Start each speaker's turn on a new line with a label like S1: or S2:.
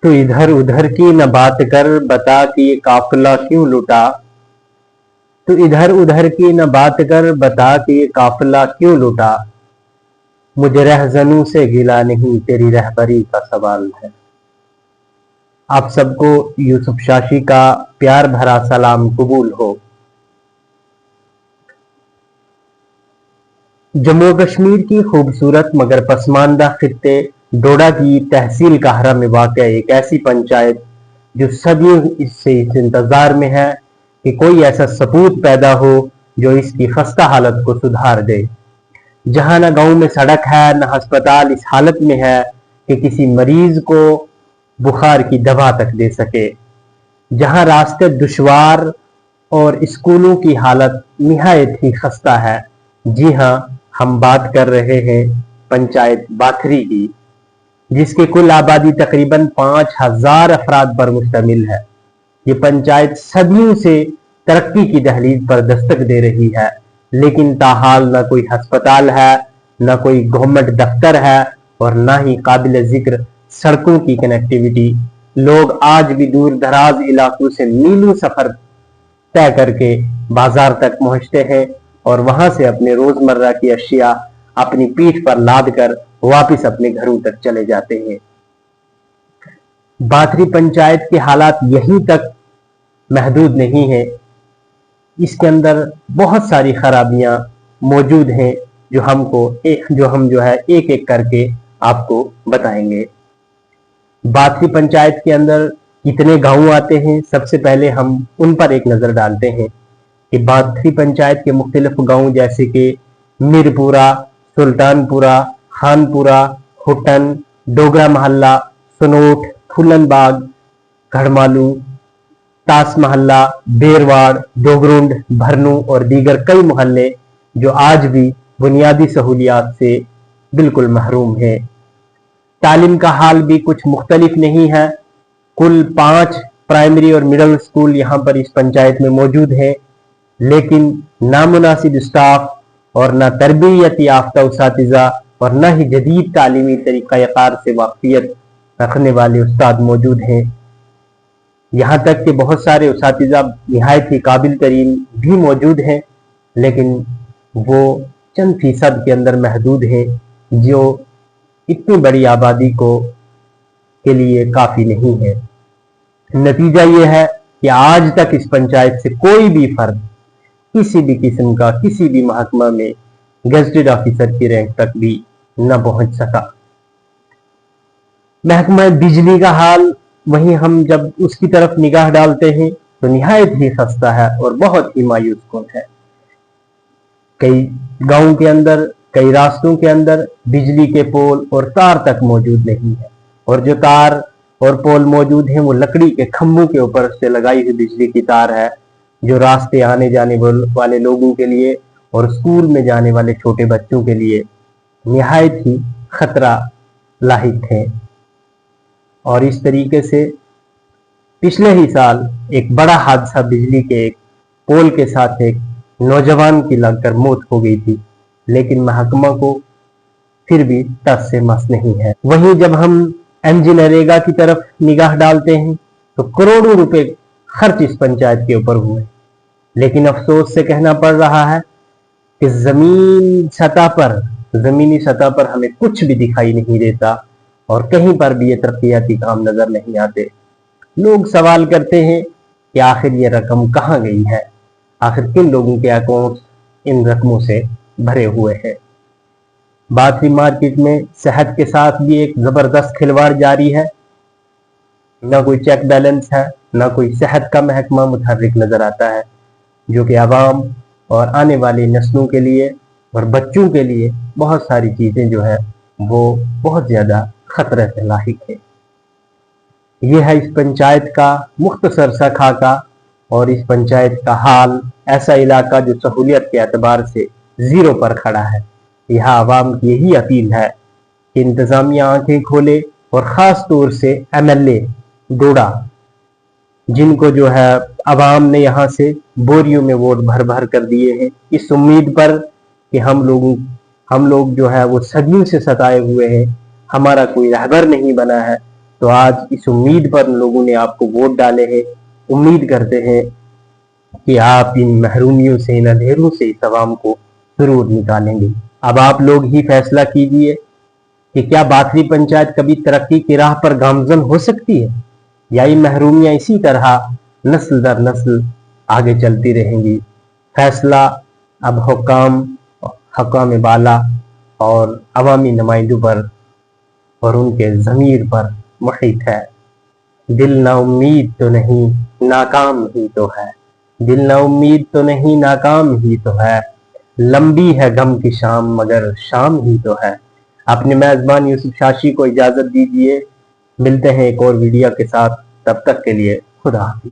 S1: تو ادھر ادھر کی نہ بات کر بتا کہ یہ قافلہ کیوں لٹا، تو ادھر ادھر کی نہ بات کر بتا کہ یہ قافلہ کیوں لٹا، مجھے رہزنوں سے گلا نہیں تیری رہبری کا سوال ہے۔ آپ سب کو یوسف شاشی کا پیار بھرا سلام قبول ہو۔ جموں کشمیر کی خوبصورت مگر پسماندہ خطے ڈوڈا کی تحصیل کاہرہ میں واقع ایک ایسی پنچایت جو صدیوں سے اس انتظار میں ہے کہ کوئی ایسا سپوت پیدا ہو جو اس کی خستہ حالت کو سدھار دے، جہاں نہ گاؤں میں سڑک ہے نہ ہسپتال اس حالت میں ہے کہ کسی مریض کو بخار کی دوا تک دے سکے، جہاں راستے دشوار اور اسکولوں کی حالت نہایت ہی خستہ ہے۔ جی ہاں، ہم بات کر رہے ہیں پنچایت باتھری کی، جس کی کل آبادی تقریباً 5000 افراد پر مشتمل ہے۔ یہ پنچایت صدیوں سے ترقی کی دہلیز پر دستک دے رہی ہے، لیکن تاحال نہ کوئی ہسپتال ہے، نہ کوئی گورنمنٹ دفتر ہے اور نہ ہی قابل ذکر سڑکوں کی کنیکٹیویٹی۔ لوگ آج بھی دور دراز علاقوں سے میلوں سفر طے کر کے بازار تک پہنچتے ہیں اور وہاں سے اپنے روزمرہ کی اشیاء اپنی پیٹھ پر لاد کر واپس اپنے گھروں تک چلے جاتے ہیں۔ باتھری پنچایت کے حالات یہیں تک محدود نہیں ہیں، اس کے اندر بہت ساری خرابیاں موجود ہیں جو ہم ایک ایک کر کے آپ کو بتائیں گے۔ باتھری پنچایت کے اندر کتنے گاؤں آتے ہیں، سب سے پہلے ہم ان پر ایک نظر ڈالتے ہیں کہ باتھری پنچایت کے مختلف گاؤں جیسے کہ میرپورہ، سلطان پورہ، خان پورہ، ہوٹن، ڈوگرا محلہ، سنوٹ، پھولن باغ، گھڑمالو، تاس محلہ، بیرواڑ، ڈوگرونڈ، بھرنو اور دیگر کئی محلے جو آج بھی بنیادی سہولیات سے بالکل محروم ہیں۔ تعلیم کا حال بھی کچھ مختلف نہیں ہے۔ کل 5 پرائمری اور مڈل اسکول یہاں پر اس پنچایت میں موجود ہیں، لیکن نہ مناسب اسٹاف اور نہ تربیت یافتہ اساتذہ اور نہ ہی جدید تعلیمی طریقہ کار سے واقفیت رکھنے والے استاد موجود ہیں۔ یہاں تک کہ بہت سارے اساتذہ نہایت ہی قابل ترین بھی موجود ہیں، لیکن وہ چند فیصد کے اندر محدود ہیں جو اتنی بڑی آبادی کے لیے کافی نہیں ہے۔ نتیجہ یہ ہے کہ آج تک اس پنچایت سے کوئی بھی فرد کسی بھی قسم کا کسی بھی محکمہ میں گزٹڈ آفیسر کی رینک تک بھی نہ پہنچ سکا۔ محکمہ بجلی کا حال وہیں ہم جب اس کی طرف نگاہ ڈالتے ہیں تو نہایت ہی خستہ ہے اور بہت ہی مایوس کن ہے۔ کئی گاؤں کے اندر، کئی راستوں کے اندر بجلی کے پول اور تار تک موجود نہیں ہے، اور جو تار اور پول موجود ہیں وہ لکڑی کے کھمبوں کے اوپر سے لگائی ہوئی بجلی کی تار ہے، جو راستے آنے جانے والے لوگوں کے لیے اور اسکول میں جانے والے چھوٹے بچوں کے لیے نہایت ہی خطرہ لاحق ہے۔ اور اس طریقے سے پچھلے ہی سال ایک بڑا حادثہ بجلی کے ایک پول کے ساتھ ایک نوجوان کی لگ کر موت ہو گئی تھی، لیکن محکمہ کو پھر بھی ٹس سے مس نہیں ہے۔ وہیں جب ہم ایم جی نریگا کی طرف نگاہ ڈالتے ہیں تو کروڑوں روپے خرچ اس پنچایت کے اوپر ہوئے، لیکن افسوس سے کہنا پڑ رہا ہے کہ زمینی سطح پر ہمیں کچھ بھی دکھائی نہیں دیتا اور کہیں پر بھی یہ ترقیاتی کام نظر نہیں آتے۔ لوگ سوال کرتے ہیں کہ آخر یہ رقم کہاں گئی ہے، آخر کن لوگوں کے اکاؤنٹس ان رقموں سے بھرے ہوئے ہیں۔ باتھری مارکیٹ میں صحت کے ساتھ بھی ایک زبردست کھلواڑ جاری ہے، نہ کوئی چیک بیلنس ہے، نہ کوئی صحت کا محکمہ متحرک نظر آتا ہے، جو کہ عوام اور آنے والی نسلوں کے لیے اور بچوں کے لیے بہت ساری چیزیں جو ہے وہ بہت زیادہ خطرے سے لاحق ہے۔ یہ ہے اس پنچایت کا مختصر سا خاکہ اور اس پنچایت کا حال، ایسا علاقہ جو سہولیت کے اعتبار سے زیرو پر کھڑا ہے۔ یہاں عوام کی یہی اپیل ہے کہ انتظامیہ آنکھیں کھولے اور خاص طور سے ایم ایل اے ڈوڈا، جن کو جو ہے عوام نے یہاں سے بوریوں میں ووٹ بھر بھر کر دیے ہیں، اس امید پر کہ ہم لوگ جو ہے وہ صدیوں سے ستائے ہوئے ہیں، ہمارا کوئی رہبر نہیں بنا ہے، تو آج اس امید پر لوگوں نے آپ کو ووٹ ڈالے ہیں، امید کرتے ہیں کہ آپ ان محرومیوں سے، ان اندھیروں سے اس عوام کو ضرور نکالیں گے۔ اب آپ لوگ ہی فیصلہ کیجئے کہ کیا باکری پنچایت کبھی ترقی کی راہ پر گامزن ہو سکتی ہے، یا یہ محرومیاں اسی طرح نسل در نسل آگے چلتی رہیں گی۔ فیصلہ اب حکام بالا اور عوامی نمائندوں پر اور ان کے ضمیر پر محیط ہے۔ دل نا امید تو نہیں ناکام ہی تو ہے، دل نا امید تو نہیں ناکام ہی تو ہے، لمبی ہے غم کی شام مگر شام ہی تو ہے۔ اپنے میزبان یوسف شاشی کو اجازت دیجیے، ملتے ہیں ایک اور ویڈیو کے ساتھ، تب تک کے لیے خدا حافظ۔